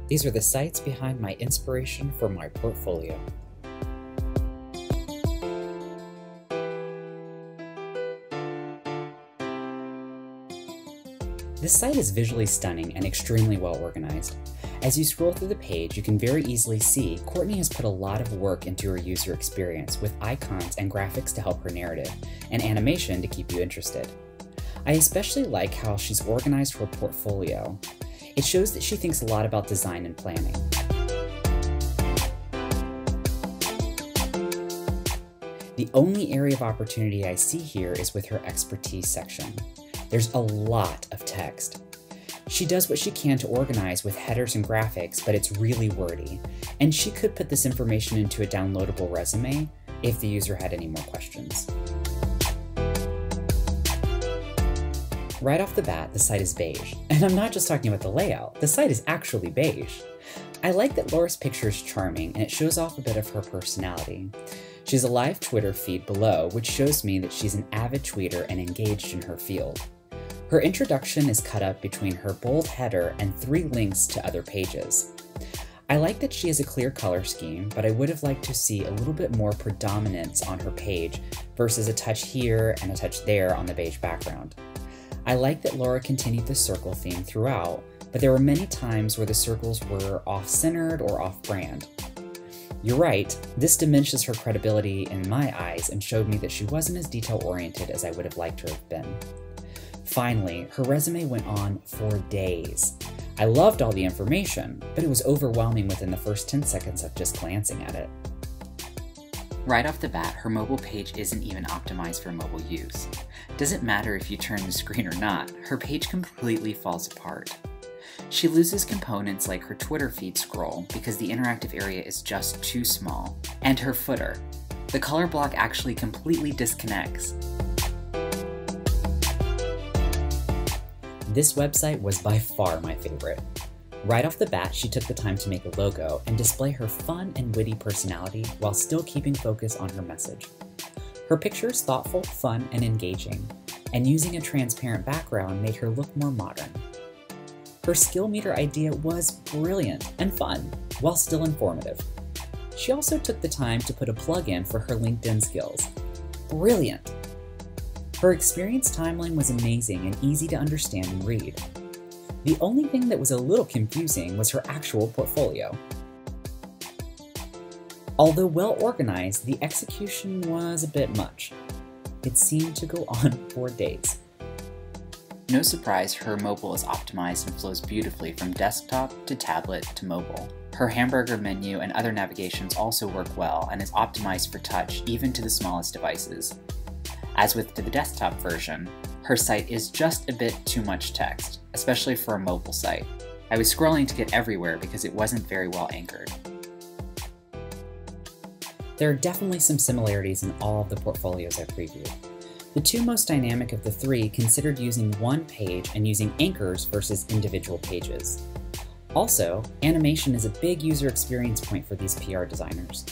These are the sites behind my inspiration for my portfolio. This site is visually stunning and extremely well organized. As you scroll through the page, you can very easily see Courtney has put a lot of work into her user experience with icons and graphics to help her narrative, and animation to keep you interested. I especially like how she's organized her portfolio. It shows that she thinks a lot about design and planning. The only area of opportunity I see here is with her expertise section. There's a lot of text. She does what she can to organize with headers and graphics, but it's really wordy, and she could put this information into a downloadable resume if the user had any more questions. Right off the bat, the site is beige, and I'm not just talking about the layout, the site is actually beige. I like that Laura's picture is charming and it shows off a bit of her personality. She has a live Twitter feed below, which shows me that she's an avid tweeter and engaged in her field. Her introduction is cut up between her bold header and 3 links to other pages. I like that she has a clear color scheme, but I would have liked to see a little bit more predominance on her page versus a touch here and a touch there on the beige background. I like that Laura continued the circle theme throughout, but there were many times where the circles were off-centered or off-brand. You're right, this diminishes her credibility in my eyes and showed me that she wasn't as detail-oriented as I would have liked her to have been. Finally, her resume went on for days. I loved all the information, but it was overwhelming within the first 10 seconds of just glancing at it. Right off the bat, her mobile page isn't even optimized for mobile use. Doesn't matter if you turn the screen or not, her page completely falls apart. She loses components like her Twitter feed scroll because the interactive area is just too small, and her footer. The color block actually completely disconnects. This website was by far my favorite. Right off the bat, she took the time to make a logo and display her fun and witty personality while still keeping focus on her message. Her picture is thoughtful, fun, and engaging, and using a transparent background made her look more modern. Her skill meter idea was brilliant and fun, while still informative. She also took the time to put a plug-in for her LinkedIn skills. Brilliant! Her experience timeline was amazing and easy to understand and read. The only thing that was a little confusing was her actual portfolio. Although well organized, the execution was a bit much. It seemed to go on for days. No surprise, her mobile is optimized and flows beautifully from desktop to tablet to mobile. Her hamburger menu and other navigations also work well and is optimized for touch even to the smallest devices. As with the desktop version, her site is just a bit too much text, especially for a mobile site. I was scrolling to get everywhere because it wasn't very well anchored. There are definitely some similarities in all of the portfolios I previewed. The 2 most dynamic of the 3 considered using one page and using anchors versus individual pages. Also, animation is a big user experience point for these PR designers.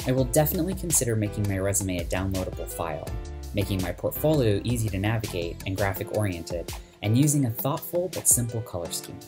I will definitely consider making my resume a downloadable file, making my portfolio easy to navigate and graphic-oriented, and using a thoughtful but simple color scheme.